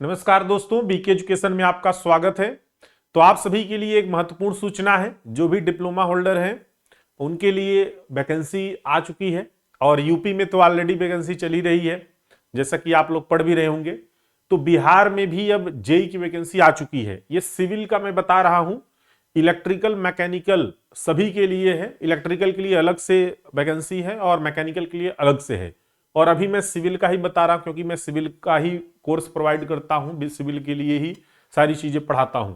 नमस्कार दोस्तों, BK education में आपका स्वागत है। तो आप सभी के लिए एक महत्वपूर्ण सूचना है। जो भी डिप्लोमा होल्डर हैं उनके लिए वैकेंसी आ चुकी है और यूपी में तो ऑलरेडी वैकेंसी चली रही है, जैसा कि आप लोग पढ़ भी रहे होंगे। तो बिहार में भी अब जेई की वैकेंसी आ चुकी है। ये सिविल का मैं बता रहा हूं, इलेक्ट्रिकल मैकेनिकल सभी के लिए है। इलेक्ट्रिकल के लिए अलग से वैकेंसी है और मैकेनिकल के लिए अलग से है। और अभी मैं सिविल का ही बता रहा हूं क्योंकि मैं सिविल का ही कोर्स प्रोवाइड करता हूं, सिविल के लिए ही सारी चीजें पढ़ाता हूं।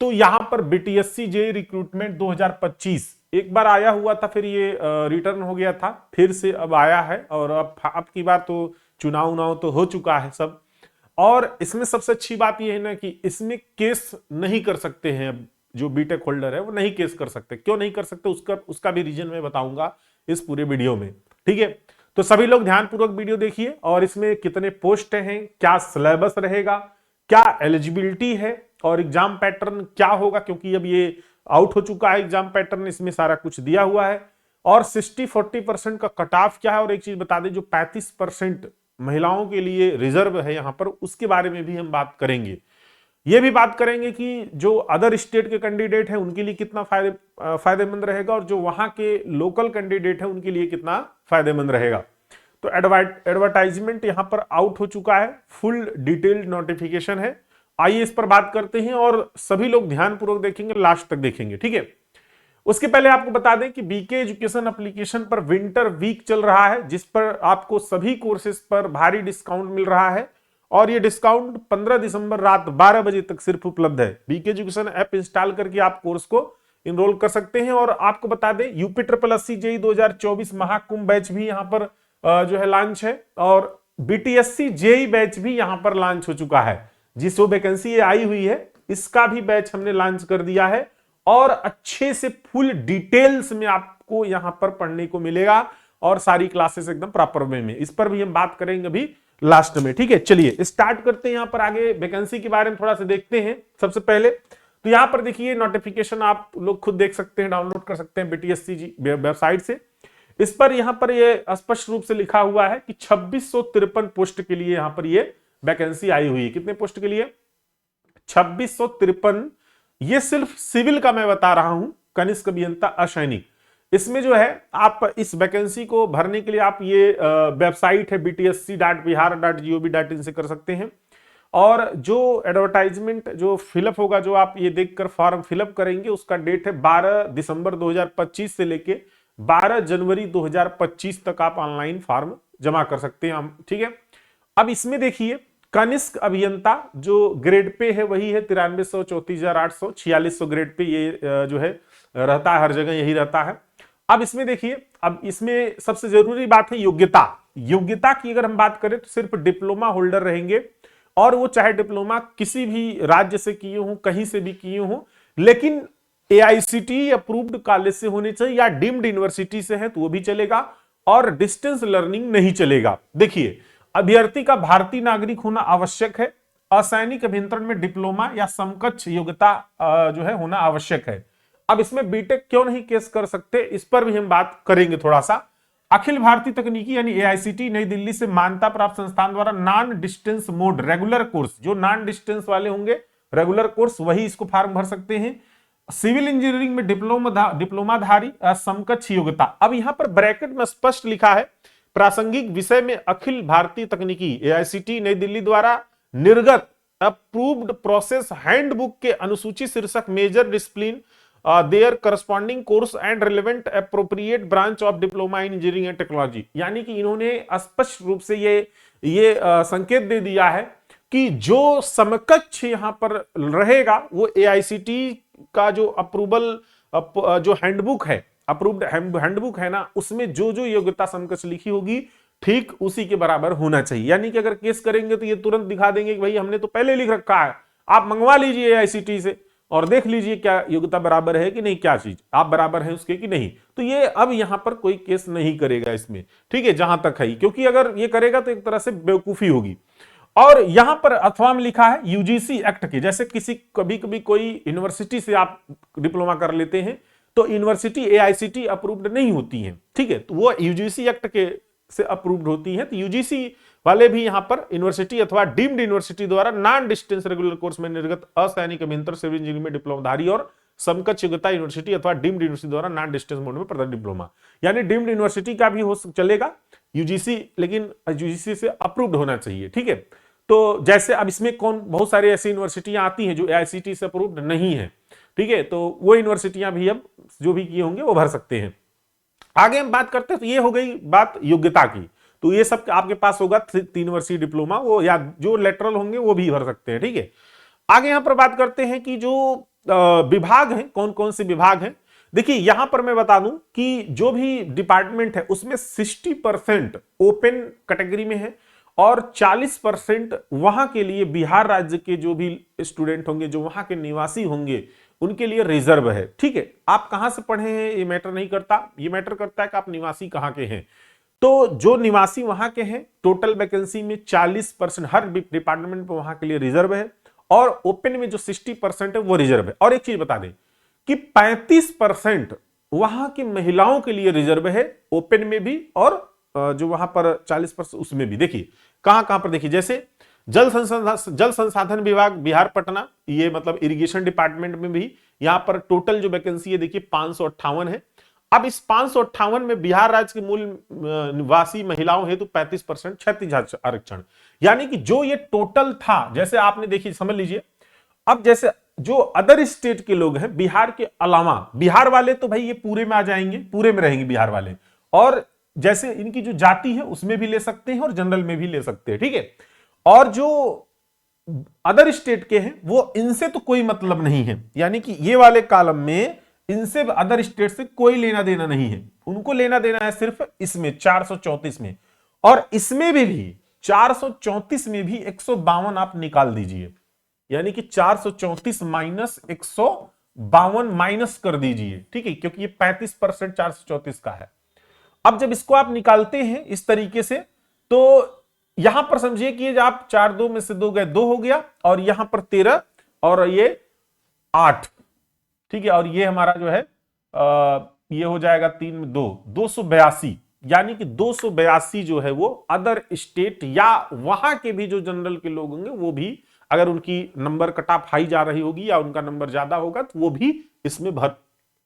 तो यहां पर बीटीएससी जे रिक्रूटमेंट 2025 एक बार आया हुआ था, फिर ये रिटर्न हो गया था, फिर से अब आया है। और अब की बार तो चुनाव उनाव तो हो चुका है सब। और इसमें सबसे अच्छी बात यह है ना कि इसमें केस नहीं कर सकते हैं। अब जो बीटेक होल्डर है वो नहीं केस कर सकते। क्यों नहीं कर सकते उसका भी रीजन मैं बताऊंगा इस पूरे वीडियो में। ठीक है, तो सभी लोग ध्यानपूर्वक वीडियो देखिए। और इसमें कितने पोस्ट हैं, क्या सिलेबस रहेगा, क्या एलिजिबिलिटी है और एग्जाम पैटर्न क्या होगा, क्योंकि अब ये आउट हो चुका है एग्जाम पैटर्न, इसमें सारा कुछ दिया हुआ है। और 60-40% का कट ऑफ क्या है। और एक चीज बता दें, जो 35% महिलाओं के लिए रिजर्व है यहां पर, उसके बारे में भी हम बात करेंगे। ये भी बात करेंगे कि जो अदर स्टेट के कैंडिडेट हैं उनके लिए कितना फायदेमंद रहेगा और जो वहां के लोकल कैंडिडेट हैं उनके लिए कितना फायदेमंद रहेगा। तो एडवर्टाइजमेंट यहां पर आउट हो चुका है, फुल डिटेल्ड नोटिफिकेशन है। आइए इस पर बात करते हैं और सभी लोग ध्यानपूर्वक देखेंगे, लास्ट तक देखेंगे। ठीक है, उसके पहले आपको बता दें कि बीके एजुकेशन एप्लीकेशन पर विंटर वीक चल रहा है, जिस पर आपको सभी कोर्सेज पर भारी डिस्काउंट मिल रहा है। और ये डिस्काउंट 15 दिसंबर रात 12 बजे तक सिर्फ उपलब्ध है। बीके एजुकेशन ऐप इंस्टॉल करके आप कोर्स को इनरोल कर सकते हैं। और आपको बता दें, UP triple SC JE 2024 Mahakumbh batch भी यहां पर जो है लॉन्च है। और बीटीएससी जेई बैच भी यहां पर लॉन्च हो चुका है। जिस वो वैकेंसी आई हुई है इसका भी बैच हमने लॉन्च कर दिया है। और अच्छे से फुल डिटेल्स में आपको यहां पर पढ़ने को मिलेगा और सारी क्लासेस एकदम प्रॉपर वे में। इस पर भी हम बात करेंगे अभी लास्ट में। ठीक है, चलिए स्टार्ट करते हैं। यहां पर आगे वैकेंसी के बारे में थोड़ा सा देखते हैं। सबसे पहले तो यहां पर देखिए नोटिफिकेशन आप लोग खुद देख सकते हैं, डाउनलोड कर सकते हैं बीटीएससी जी वेबसाइट से। इस पर यहां पर ये स्पष्ट रूप से लिखा हुआ है कि 2653 पोस्ट के लिए यहां पर ये वैकेंसी आई हुई है। कितने पोस्ट के लिए? 2653। ये सिर्फ सिविल का मैं बता रहा हूं, कनिष्क अभियंता असैनिक। इसमें जो है आप इस वैकेंसी को भरने के लिए आप ये वेबसाइट है btsc.bihar.gov.in से कर सकते हैं। और जो एडवर्टाइजमेंट जो फिलअप होगा, जो आप ये देखकर फॉर्म फिलअप करेंगे, उसका डेट है 12 दिसंबर 2025 से लेके 12 जनवरी 2025 तक आप ऑनलाइन फॉर्म जमा कर सकते हैं। ठीक है, अब इसमें देखिए कनिष्क अभियंता जो ग्रेड पे है वही है 9300, 34800, 4600 ग्रेड पे ये जो है रहता है, हर जगह यही रहता है। अब इसमें देखिए, अब इसमें सबसे जरूरी बात है योग्यता। योग्यता की अगर हम बात करें तो सिर्फ डिप्लोमा होल्डर रहेंगे। और वो चाहे डिप्लोमा किसी भी राज्य से किए हों, कहीं से भी किए हों, लेकिन एआईसीटी अप्रूव्ड कॉलेज से होने चाहिए या डीम्ड यूनिवर्सिटी से है तो वो भी चलेगा। और डिस्टेंस लर्निंग नहीं चलेगा। देखिए, अभ्यर्थी का भारतीय नागरिक होना आवश्यक है। असैनिक अभियंत्रण में डिप्लोमा या समकक्ष योग्यता जो है होना आवश्यक है। अब इसमें बीटेक क्यों नहीं केस कर सकते, इस पर भी हम बात करेंगे थोड़ा सा। अखिल भारतीय तकनीकी यानी एआईसीटी नई दिल्ली से मान्यता प्राप्त संस्थान द्वारा non distance mode regular course, जो नॉन डिस्टेंस वाले होंगे रेगुलर कोर्स वही इसको फॉर्म भर सकते हैं। सिविल इंजीनियरिंग में डिप्लोमाधारी समकक्ष योग्यता। अब यहां पर ब्रैकेट में स्पष्ट लिखा है प्रासंगिक विषय में अखिल भारतीय तकनीकी एआईसीटी नई दिल्ली द्वारा निर्गत अप्रूव्ड प्रोसेस हैंडबुक के अनुसूची शीर्षक major discipline their corresponding course and relevant appropriate branch of diploma in engineering and technology. यानी कि इन्होंने स्पष्ट रूप से ये संकेत दे दिया है कि जो समकक्ष यहां पर रहेगा वो एआईसीटी का जो अप्रूवल जो हैंडबुक है, अप्रूव्ड हैंडबुक है ना, उसमें जो जो योग्यता समकक्ष लिखी होगी ठीक उसी के बराबर होना चाहिए। यानी कि अगर केस करेंगे तो ये तुरंत दिखा देंगे कि भाई हमने तो पहले लिख रखा है, आप मंगवा लीजिए एआईसीटी से और देख लीजिए क्या योग्यता बराबर है कि नहीं, क्या चीज आप बराबर है उसके कि नहीं। तो ये अब यहां पर कोई केस नहीं करेगा इसमें। ठीक है, जहां तक है, क्योंकि अगर ये करेगा तो एक तरह से बेवकूफी होगी। और यहां पर अथवा में लिखा है यूजीसी एक्ट के, जैसे किसी कभी कभी कोई यूनिवर्सिटी से आप डिप्लोमा कर लेते हैं तो यूनिवर्सिटी एआईसीटी अप्रूव्ड नहीं होती है। ठीक है, तो वो यूजीसी एक्ट के से अप्रूव्ड होती है। तो यूजीसी वाले भी यहाँ पर यूनिवर्सिटी अथवा डीम्ड यूनिवर्सिटी द्वारा नॉन डिस्टेंस रेगुलर कोर्स में निर्गत असैनिक अभियंतर सिविल इंजीनियरिंग में डिप्लोमाधारी और समकक्ष योग्यता यूनिवर्सिटी अथवा डीम्ड यूनिवर्सिटी द्वारा नॉन डिस्टेंस मोड में प्रदत्त डिप्लोमा, यानी डीम्ड यूनिवर्सिटी का भी हो चलेगा यूजीसी, लेकिन यूजीसी से अप्रूव्ड होना चाहिए। ठीक है, तो जैसे अब इसमें कौन, बहुत सारी ऐसी यूनिवर्सिटियां आती हैं जो एआईसीटी से अप्रूव्ड नहीं है। ठीक है, तो वो यूनिवर्सिटियां भी अब जो भी किए होंगे वो भर सकते हैं। आगे हम बात करते हैं, तो ये हो गई बात योग्यता की, तो ये सब आपके पास होगा 3 वर्षीय डिप्लोमा, वो या जो लेटरल होंगे वो भी भर सकते हैं। ठीक है, आगे यहां पर बात करते हैं कि जो विभाग हैं, कौन कौन से विभाग हैं। देखिए यहां पर मैं बता दूं कि जो भी डिपार्टमेंट है उसमें 60% ओपन कैटेगरी में है और 40% वहां के लिए बिहार राज्य के जो भी स्टूडेंट होंगे, जो वहां के निवासी होंगे, उनके लिए रिजर्व है। ठीक है, आप कहां से पढ़े हैं ये मैटर नहीं करता, ये मैटर करता है कि आप निवासी कहां के हैं। तो जो निवासी वहां के हैं, टोटल वैकेंसी में 40% हर डिपार्टमेंट में वहां के लिए रिजर्व है, और ओपन में जो 60% है वो रिजर्व है। और एक चीज बता दें कि 35% वहां की महिलाओं के लिए रिजर्व है, ओपन में भी और जो वहां पर 40% उसमें भी। देखिए कहां कहां पर, देखिए जैसे जल संसाधन विभाग बिहार पटना, ये मतलब इरिगेशन डिपार्टमेंट में भी यहां पर टोटल जो वैकेंसी है देखिए 558 है। अब इस 558 में बिहार राज्य के मूल निवासी महिलाओं हेतु 35% क्षैतिज आरक्षण, यानी कि जो ये टोटल था, जैसे आपने देखिए समझ लीजिए, अब जैसे जो अदर स्टेट के लोग हैं बिहार के अलावा, बिहार वाले तो भाई ये पूरे में आ जाएंगे, पूरे में रहेंगे बिहार वाले, और जैसे इनकी जो जाति है उसमें भी ले सकते हैं और जनरल में भी ले सकते हैं। ठीक है, और जो अदर स्टेट के हैं वो इनसे तो कोई मतलब नहीं है, यानी कि ये वाले कॉलम में इनसे अदर स्टेट से कोई लेना देना नहीं है, उनको लेना देना है सिर्फ इसमें 434 में, और इसमें भी 434 में भी 152 आप निकाल दीजिए, यानी कि 434 माइनस 152 माइनस कर दीजिए। ठीक है, क्योंकि ये 35% 434 का है। अब जब इसको आप निकालते हैं इस तरीके से, तो यहां पर समझिए कि आप 4 2 में से 2 गए, 2 हो गया, और यहां पर 13 और ये 8। ठीक है, और ये हमारा जो है ये हो जाएगा 3 में 2, 282, यानी कि 282 जो है वो अदर स्टेट या वहां के भी जो जनरल के लोग होंगे वो भी, अगर उनकी नंबर कट ऑफ हाई जा रही होगी या उनका नंबर ज्यादा होगा तो वो भी इसमें भर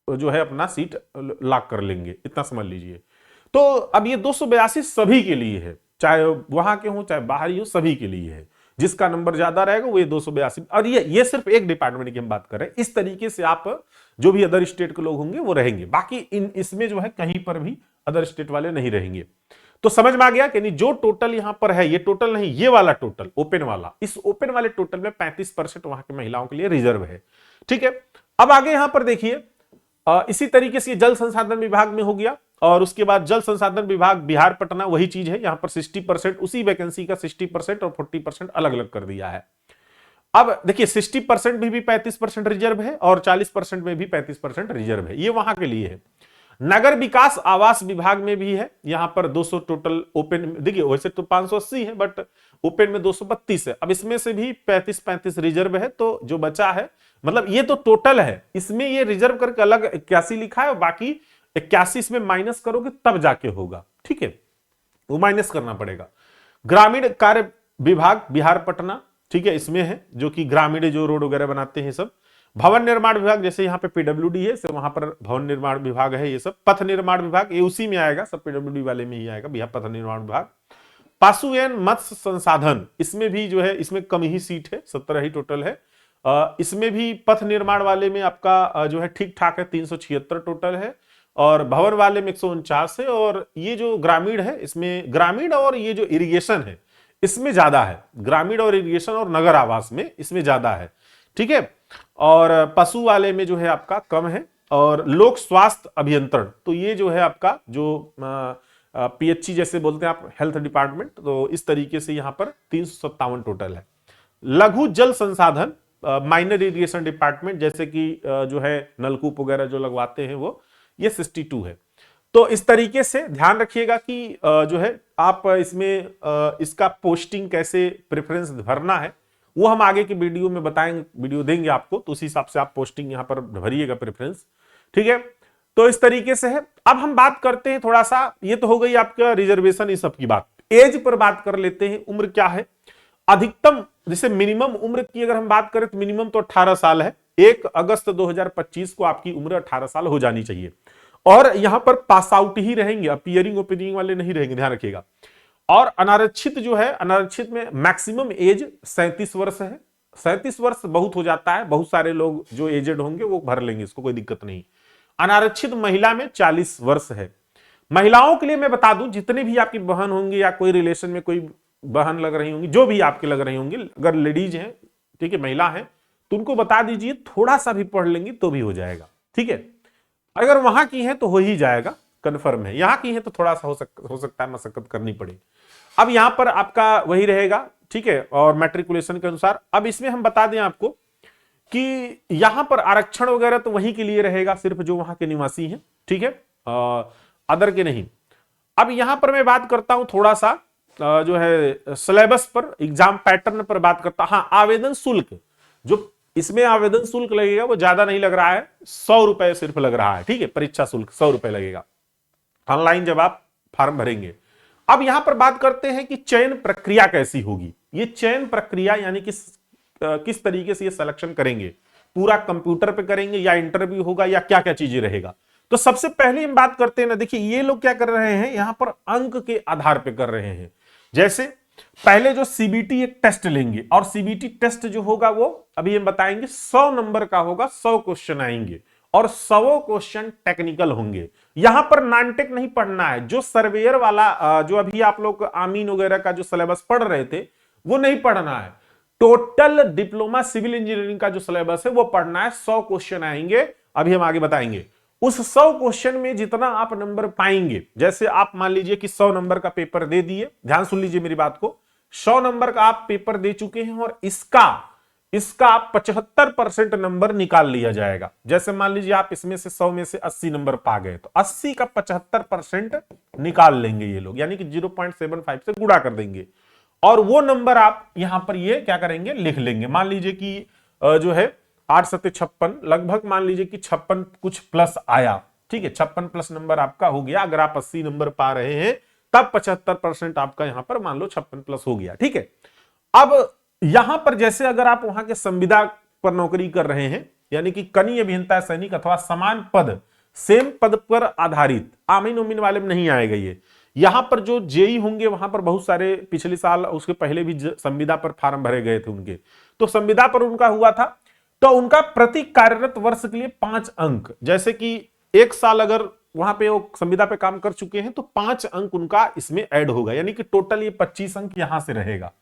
जो है अपना सीट लॉक कर लेंगे, इतना समझ लीजिए। तो अब ये 282 सभी के लिए है, चाहे वहां के हो चाहे बाहरी हो, सभी के लिए है। जिसका नंबर ज्यादा रहेगा वो ये 282, और ये सिर्फ एक डिपार्टमेंट की हम बात कर रहे हैं। इस तरीके से आप जो भी अदर स्टेट के लोग होंगे वो रहेंगे, बाकी इसमें जो है कहीं पर भी अदर स्टेट वाले नहीं रहेंगे। तो समझ में आ गया कि नहीं, जो टोटल यहां पर है, ये टोटल नहीं, ये वाला टोटल ओपन वाला, इस ओपन वाले टोटल में 35% वहां की महिलाओं के लिए रिजर्व है। ठीक है, अब आगे यहां पर देखिए, इसी तरीके से जल संसाधन विभाग में हो गया, और उसके बाद जल संसाधन विभाग बिहार पटना, वही चीज है, यहां पर 60% उसी वैकेंसी का 60% और 40% अलग अलग कर दिया है। अब देखिए 60% में भी 35% रिजर्व है और 40% में भी 35% रिजर्व है, ये वहां के लिए है। नगर विकास आवास विभाग में भी है, यहां पर 200 टोटल ओपन, देखिए वैसे तो 580 है बट ओपन में 232 है। अब इसमें से भी 35-35 रिजर्व है, तो जो बचा है, मतलब ये तो टोटल है, इसमें ये रिजर्व करके अलग 81 लिखा है, और बाकी 81 इसमें माइनस करोगे तब जाके होगा। ठीक है, वो माइनस करना पड़ेगा। ग्रामीण कार्य विभाग बिहार पटना, ठीक है, इसमें है, जो कि ग्रामीण जो रोड वगैरह बनाते हैं सब। भवन निर्माण विभाग, जैसे यहाँ पे पीडब्ल्यूडी है, वहां पर भवन निर्माण विभाग है ये सब। पथ निर्माण विभाग ये उसी में आएगा, सब पीडब्ल्यूडी वाले में ही आएगा, बिहार पथ निर्माण विभाग। पशु एवं मत्स्य संसाधन, इसमें भी जो है, इसमें कम ही सीट है, 17 ही टोटल है। इसमें भी पथ निर्माण वाले में आपका जो है ठीक ठाक है, 376 टोटल है, और भवन वाले में 149 है, और ये जो ग्रामीण है इसमें ग्रामीण और ये जो इरिगेशन है इसमें ज्यादा है, ग्रामीण और इरिगेशन और नगर आवास में इसमें ज्यादा है। ठीक है, और पशु वाले में जो है आपका कम है, और लोक स्वास्थ्य अभियंत्रण, तो ये जो है आपका जो पीएचई जैसे बोलते हैं आप, हेल्थ डिपार्टमेंट, तो इस तरीके से यहां पर 357 टोटल है। लघु जल संसाधन माइनर इरिगेशन डिपार्टमेंट, जैसे कि जो है नलकूप वगैरह जो लगवाते हैं वो, ये 62 है। तो इस तरीके से ध्यान रखिएगा कि जो है आप इसमें इसका पोस्टिंग कैसे प्रेफरेंस भरना है वो हम आगे के वीडियो में बताएंगे, वीडियो देंगे आपको, तो उस हिसाब से आप पोस्टिंग यहां पर भरिएगा प्रेफरेंस। ठीक है, तो इस तरीके से है। अब हम बात करते हैं थोड़ा सा, ये तो हो गई आपका रिजर्वेशन इस सब की बात, एज पर बात कर लेते हैं, उम्र क्या है। अधिकतम जैसे मिनिमम उम्र की अगर हम बात करें तो मिनिमम तो 18 साल है। 1 अगस्त 2025 को आपकी उम्र 18 साल हो जानी चाहिए। और यहां पर पास आउट ही रहेंगे, अपीयरिंग ओपनिंग वाले नहीं रहेंगे, ध्यान रखिएगा। और अनारक्षित जो है, अनारक्षित में मैक्सिमम एज 37 वर्ष है। 37 वर्ष बहुत हो जाता है, बहुत सारे लोग जो एजेड होंगे वो भर लेंगे, इसको कोई दिक्कत नहीं। अनारक्षित महिला में 40 वर्ष है। महिलाओं के लिए मैं बता दूं, जितने भी आपकी बहन होंगी या कोई रिलेशन में कोई बहन लग रही होंगी, जो भी आपके लग रही होंगी, अगर लेडीज हैं, ठीक है, महिला है, तो उनको बता दीजिए थोड़ा सा भी पढ़ लेंगी तो भी हो जाएगा, ठीक है। अगर वहां की है तो हो ही जाएगा, कन्फर्म है। यहां की है तो थोड़ा सा हो सकता है मशक्कत करनी पड़े। अब यहां पर आपका वही रहेगा, ठीक है, और मैट्रिकुलेशन के अनुसार। अब इसमें हम बता दें आपको कि यहां पर आरक्षण वगैरह तो वहीं के लिए रहेगा, सिर्फ जो वहां के निवासी हैं, ठीक है, अदर के नहीं। अब यहां पर मैं बात करता हूं थोड़ा सा जो है सिलेबस पर, एग्जाम पैटर्न पर बात करता। हाँ, आवेदन शुल्क, जो इसमें आवेदन शुल्क लगेगा वो ज्यादा नहीं लग रहा है, 100 रुपए सिर्फ लग रहा है, ठीक है। परीक्षा शुल्क 100 रुपए लगेगा ऑनलाइन जब आप फॉर्म भरेंगे। अब यहां पर बात करते हैं कि चयन प्रक्रिया कैसी होगी। ये चयन प्रक्रिया यानी कि किस तरीके से ये सिलेक्शन करेंगे, पूरा कंप्यूटर पे करेंगे या इंटरव्यू होगा या क्या क्या चीजें रहेगा। तो सबसे पहले हम बात करते हैं ना, देखिए ये लोग क्या कर रहे हैं, यहां पर अंक के आधार पे कर रहे हैं। जैसे पहले जो सीबीटी एक टेस्ट लेंगे, और सीबीटी टेस्ट जो होगा वो अभी हम बताएंगे 100 नंबर का होगा, 100 क्वेश्चन आएंगे और 100 क्वेश्चन टेक्निकल होंगे। यहां पर नॉन टेक नहीं पढ़ना है, जो सर्वेयर वाला जो अभी आप लोग आमीन वगैरह का जो सिलेबस पढ़ रहे थे वो नहीं पढ़ना है। टोटल डिप्लोमा सिविल इंजीनियरिंग का जो सिलेबस है वो पढ़ना है। 100 क्वेश्चन आएंगे, अभी हम आगे बताएंगे। उस 100 क्वेश्चन में जितना आप नंबर पाएंगे, जैसे आप मान लीजिए कि 100 नंबर का पेपर दे दिए, ध्यान सुन लीजिए मेरी बात को, 100 नंबर का आप पेपर दे चुके हैं और इसका 75% नंबर निकाल लिया जाएगा। जैसे मान लीजिए आप इसमें से 100 में से 80 नंबर पा गए, तो 80 का 75% निकाल लेंगे ये लोग, यानी कि 0.75 से गुणा कर देंगे और वो नंबर आप यहां पर ये क्या करेंगे, लिख लेंगे। मान लीजिए कि जो है 8 सत्ते 56, लगभग मान लीजिए कि 56 कुछ प्लस आया, ठीक है, 56 प्लस नंबर आपका हो गया। अगर आप 80 नंबर पा रहे हैं तब 75% आपका यहां पर मान लो 56 प्लस हो गया, ठीक है। अब यहां पर जैसे अगर आप वहां के संविदा पर नौकरी कर रहे हैं, यानी कि कनीय अभियंता सैनिक अथवा समान पद, सेम पद पर आधारित, आमीन उमीन वाले में नहीं आएगा ये। यहां पर जो जेई होंगे वहां पर बहुत सारे पिछले साल उसके पहले भी संविदा पर फार्म भरे गए थे उनके, तो संविदा पर उनका हुआ था, तो उनका प्रति कार्यरत वर्ष के लिए 5 अंक, जैसे कि 1 साल अगर वहां पे वो संविदा पे काम कर चुके हैं तो 5 अंक उनका इसमें ऐड होगा, यानी कि टोटल ये 25 अंक यहां से रहेगा,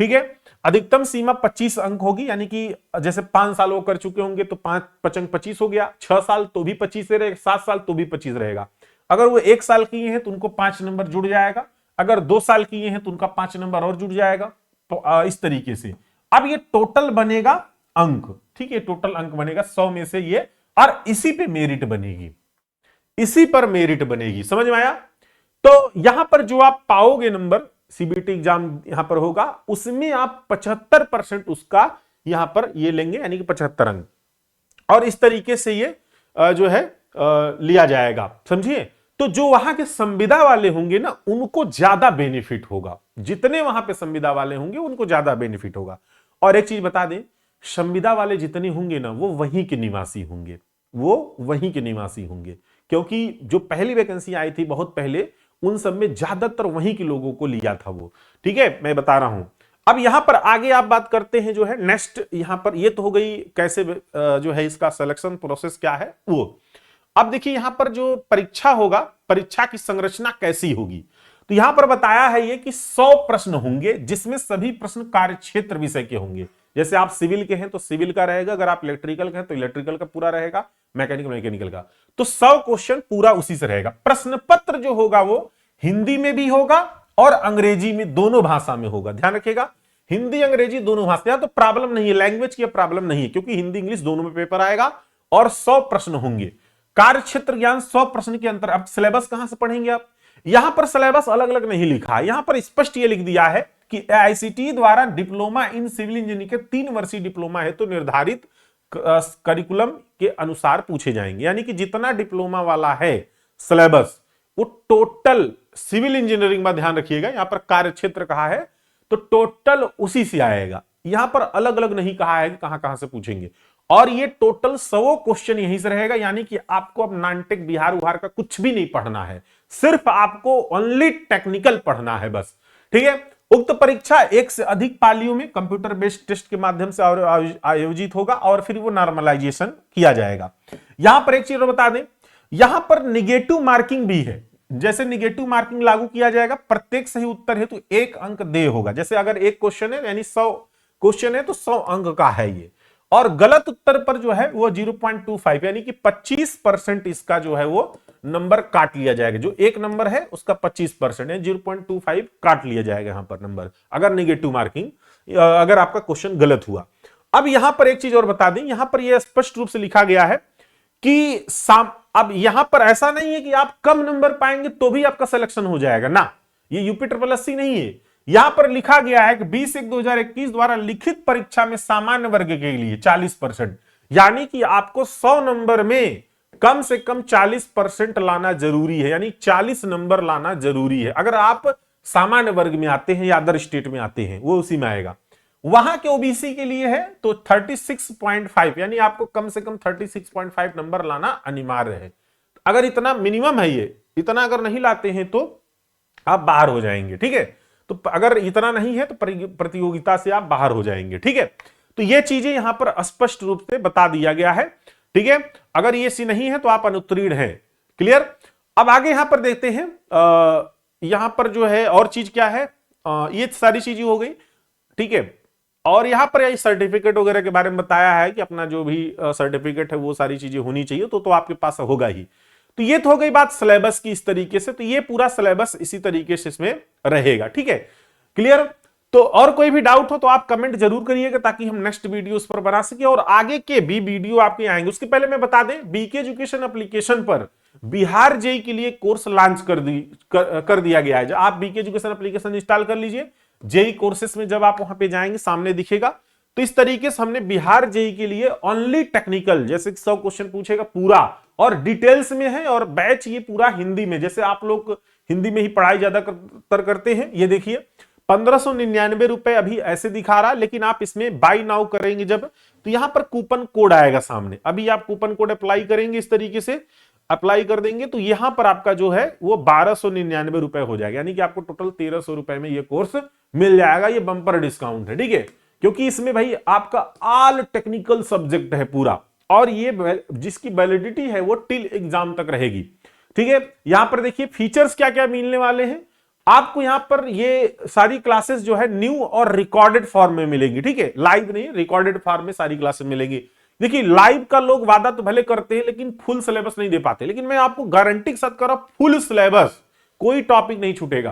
ठीक है। अधिकतम सीमा 25 अंक होगी, यानी कि जैसे 5 साल वो कर चुके होंगे तो 5 5 25 हो गया, 6 साल तो भी 25 रहेगा, 7 साल तो भी 25 रहेगा। अगर वो 1 साल किए हैं तो उनको 5 नंबर जुड़ जाएगा, अगर 2 साल किए हैं तो उनका 5 नंबर और जुड़ जाएगा, तो इस तरीके से अब ये टोटल बनेगा अंक, ठीक है, टोटल अंक बनेगा 100 में से ये, और इसी पे मेरिट बनेगी, इसी पर मेरिट बनेगी, समझ में आया। तो यहां पर जो आप पाओगे नंबर, सीबीटी एग्जाम यहां पर होगा, उसमें आप 75% उसका यहां पर ये लेंगे, यानी कि 75 अंक, और इस तरीके से ये जो है लिया जाएगा, समझिए। तो जो वहां के संविदा वाले होंगे ना उनको ज्यादा बेनिफिट होगा, जितने वहां पे संविदा वाले होंगे उनको ज्यादा बेनिफिट होगा। और एक चीज बता दें, संविदा वाले जितने होंगे ना वो वहीं के निवासी होंगे, वो वहीं के निवासी होंगे, क्योंकि जो पहली वैकेंसी आई थी बहुत पहले, उन सब में ज्यादातर वहीं के लोगों को लिया था वो, ठीक है, मैं बता रहा हूं। अब यहां पर आगे आप बात करते हैं जो है नेक्स्ट, यहां पर ये तो हो गई कैसे जो है इसका सिलेक्शन प्रोसेस क्या है वो। अब देखिए यहां पर जो परीक्षा होगा, परीक्षा की संरचना कैसी होगी, तो यहां पर बताया है ये कि 100 प्रश्न होंगे, जिसमें सभी प्रश्न कार्यक्षेत्र विषय के होंगे। जैसे आप सिविल के हैं तो सिविल का रहेगा, अगर आप इलेक्ट्रिकल के हैं तो इलेक्ट्रिकल का पूरा रहेगा, मैकेनिकल का, तो 100 क्वेश्चन पूरा उसी से रहेगा। प्रश्न पत्र जो होगा वो हिंदी में भी होगा और अंग्रेजी में, दोनों भाषा में होगा, ध्यान रखिएगा, हिंदी अंग्रेजी दोनों भाषा। तो प्रॉब्लम नहीं है, लैंग्वेज की प्रॉब्लम नहीं है, क्योंकि हिंदी इंग्लिश दोनों में पेपर आएगा और 100 प्रश्न होंगे। कार्यक्षेत्र ज्ञान 100 प्रश्न के अंतर। अब सिलेबस कहां से पढ़ेंगे आप, यहां पर सिलेबस अलग अलग नहीं लिखा है, यहां पर स्पष्ट ये लिख दिया है कि एआईसीटी द्वारा डिप्लोमा इन सिविल इंजीनियरिंग के 3 वर्षीय डिप्लोमा है तो निर्धारित करिकुलम के अनुसार पूछे जाएंगे, यानी कि जितना डिप्लोमा वाला है सिलेबस वो टोटल सिविल इंजीनियरिंग में ध्यान रखिएगा, यहां पर कार्य क्षेत्र कहा है तो टोटल उसी से आएगा, यहां पर अलग अलग नहीं कहा है कि कहां कहां से पूछेंगे। और ये टोटल 100 क्वेश्चन यहीं से रहेगा, यानी कि आपको अब नानटेक बिहार उहार का कुछ भी नहीं पढ़ना है, सिर्फ आपको ओनली टेक्निकल पढ़ना है बस। ठीक है, उक्त परीक्षा एक से अधिक पालियों में कंप्यूटर बेस्ड टेस्ट के माध्यम से आयोजित होगा और फिर वो नॉर्मलाइजेशन किया जाएगा। यहां पर एक चीज बता दें, यहां पर निगेटिव मार्किंग भी है। जैसे निगेटिव मार्किंग लागू किया जाएगा, प्रत्येक सही उत्तर है तो 1 अंक दे होगा। जैसे अगर एक क्वेश्चन है यानी 100 क्वेश्चन है तो 100 अंक का है ये, और गलत उत्तर पर जो है वो 0.25 यानी कि 25% इसका जो है वो नंबर काट लिया जाएगा। जो एक नंबर है उसका 25% है, 0.25 काट लिया जाएगा यहां पर नंबर, अगर निगेटिव मार्किंग अगर आपका क्वेश्चन गलत हुआ। अब यहां पर एक चीज और बता दें, यहां पर यह स्पष्ट रूप से लिखा गया है कि अब यहां पर ऐसा नहीं है कि आप कम नंबर पाएंगे तो भी आपका सिलेक्शन हो जाएगा ना, ये यूपी SSC नहीं है। यहां पर लिखा गया है कि 20/1/2021 द्वारा लिखित परीक्षा में सामान्य वर्ग के लिए 40%, यानी कि आपको 100 नंबर में कम से कम 40% लाना जरूरी है, यानी 40 नंबर लाना जरूरी है। अगर आप सामान्य वर्ग में आते हैं या अदर स्टेट में आते हैं वो उसी में आएगा। वहां के ओबीसी के लिए है तो 36.5 यानी आपको कम से कम 36.5 नंबर लाना अनिवार्य है। अगर इतना मिनिमम है, ये इतना अगर नहीं लाते हैं तो आप बाहर हो जाएंगे। ठीक है, तो अगर इतना नहीं है तो प्रतियोगिता से आप बाहर हो जाएंगे। ठीक है, तो ये चीजें यहां पर स्पष्ट रूप से बता दिया गया है। ठीक है, अगर ये सी नहीं है तो आप अनुत्तीर्ण हैं। क्लियर। अब आगे यहां पर देखते हैं, यहां पर जो है और चीज क्या है, ये सारी चीजें हो गई। ठीक है, और यहां पर सर्टिफिकेट वगैरह के बारे में बताया है कि अपना जो भी सर्टिफिकेट है वो सारी चीजें होनी चाहिए, तो आपके पास होगा ही। तो ये तो हो गई बात सिलेबस की इस तरीके से, तो ये पूरा सिलेबस इसी तरीके से इसमें रहेगा। ठीक है, क्लियर। तो और कोई भी डाउट हो तो आप कमेंट जरूर करिएगा ताकि हम नेक्स्ट वीडियो उस पर बना सके, और आगे के भी वीडियो आपके आएंगे। उसके पहले मैं बता दें, बीके एजुकेशन एप्लीकेशन पर बिहार जेई के लिए कोर्स लॉन्च कर दिया गया है। जब आप बीके एजुकेशन एप्लीकेशन इंस्टॉल कर लीजिए, जेई कोर्सेस में जब आप वहां पे जाएंगे सामने दिखेगा। तो इस तरीके से हमने बिहार जेई के लिए ओनली टेक्निकल, जैसे 100 क्वेश्चन पूछेगा पूरा और डिटेल्स में है, और बैच ये पूरा हिंदी में, जैसे आप लोग हिंदी में ही पढ़ाई ज्यादातर करते हैं। ये देखिए 1599 रुपए अभी ऐसे दिखा रहा, लेकिन आप इसमें बाई नाउ करेंगे जब, तो यहां पर कूपन कोड आएगा सामने। अभी आप कूपन कोड अप्लाई करेंगे, इस तरीके से अप्लाई कर देंगे तो यहां पर आपका जो है वो 1299 रुपए हो जाएगा, यानी कि आपको टोटल 1300 रुपए में ये कोर्स मिल जाएगा। ये बंपर डिस्काउंट है। ठीक है, क्योंकि इसमें भाई आपका ऑल टेक्निकल सब्जेक्ट है पूरा, और ये जिसकी वैलिडिटी है वो टिल एग्जाम तक रहेगी। ठीक है, यहां पर देखिए फीचर्स क्या क्या मिलने वाले हैं आपको। यहां पर ये सारी क्लासेस जो है न्यू और रिकॉर्डेड फॉर्म में मिलेंगी। ठीक है, लाइव नहीं, रिकॉर्डेड फॉर्म में सारी क्लासेस मिलेंगी। देखिए लाइव का लोग वादा तो भले करते हैं लेकिन फुल सिलेबस नहीं दे पाते, लेकिन मैं आपको गारंटी के साथ कर रहा हूं फुल सिलेबस, कोई टॉपिक नहीं छूटेगा।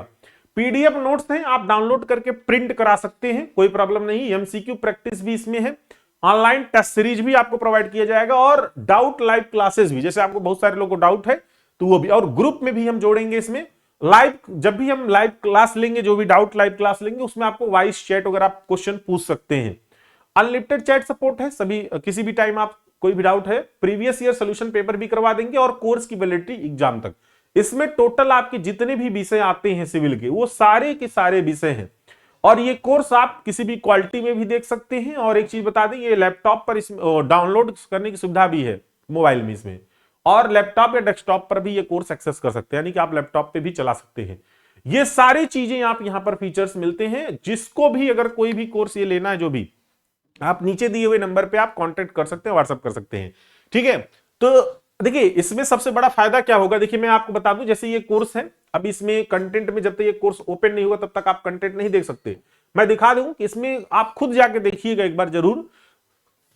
पीडीएफ नोट्स हैं, आप डाउनलोड करके प्रिंट करा सकते हैं, कोई प्रॉब्लम नहीं। एमसीक्यू प्रैक्टिस भी इसमें है, ऑनलाइन टेस्ट सीरीज भी आपको प्रोवाइड किया जाएगा, और डाउट लाइव क्लासेस भी, जैसे आपको बहुत सारे लोगों को डाउट है तो वो भी, और ग्रुप में भी हम जोड़ेंगे इसमें लाइव। जब भी हम लाइव क्लास लेंगे, जो भी डाउट लाइव क्लास लेंगे, उसमें आपको वॉइस चैट वगैरह आप क्वेश्चन पूछ सकते हैं। अनलिमिटेड चैट सपोर्ट है, सभी किसी भी टाइम आप कोई भी डाउट है, प्रीवियस ईयर सोल्यूशन पेपर भी करवा देंगे, और कोर्स की वैलिडिटी एग्जाम तक। इसमें टोटल आपके जितने भी विषय आते हैं सिविल के, वो सारे के सारे विषय हैं, और ये कोर्स आप किसी भी क्वालिटी में भी देख सकते हैं। और एक चीज बता दें, ये लैपटॉप पर डाउनलोड करने की सुविधा भी है मोबाइल में इसमें, और लैपटॉप या डेस्कटॉप पर भी ये कोर्स एक्सेस कर सकते हैं, यानी कि आप लैपटॉप पे भी चला सकते हैं। ये सारी चीजें आप यहां पर फीचर्स मिलते हैं। जिसको भी अगर कोई भी कोर्स ये लेना है, जो भी आप नीचे दिए हुए नंबर पे आप कांटेक्ट कर सकते हैं, व्हाट्सएप कर सकते हैं। ठीक है, तो देखिए इसमें सबसे बड़ा फायदा क्या होगा, देखिए मैं आपको बता दूं, जैसे ये कोर्स है, अब इसमें कंटेंट में जब तक ये कोर्स ओपन नहीं होगा तब तक आप कंटेंट नहीं देख सकते। मैं दिखा दूं कि इसमें आप खुद जाके देखिएगा एक बार जरूर।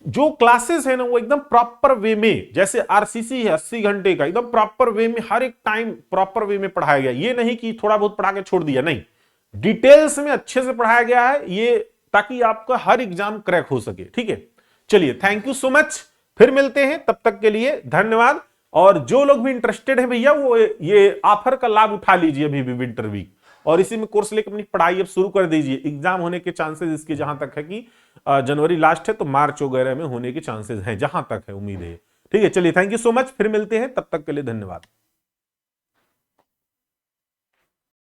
जो क्लासेस है ना वो एकदम प्रॉपर वे में, जैसे आरसीसी है 80 घंटे का, एकदम प्रॉपर वे में हर एक टाइम प्रॉपर वे में पढ़ाया गया। ये नहीं कि थोड़ा बहुत पढ़ा के छोड़ दिया, नहीं, डिटेल्स में अच्छे से पढ़ाया गया है ये, ताकि आपका हर एग्जाम क्रैक हो सके। ठीक है, चलिए थैंक यू सो मच, फिर मिलते हैं, तब तक के लिए धन्यवाद। और जो लोग भी इंटरेस्टेड है भैया, वो ये ऑफर का लाभ उठा लीजिए अभी भी विंटर वीक, और इसी में कोर्स लेकर अपनी पढ़ाई अब शुरू कर दीजिए। एग्जाम होने के चांसेस इसके जहां तक है कि जनवरी लास्ट है तो मार्च वगैरह में होने के चांसेस हैं, जहां तक है उम्मीद है। ठीक है, चलिए थैंक यू सो मच, फिर मिलते हैं, तब तक के लिए धन्यवाद।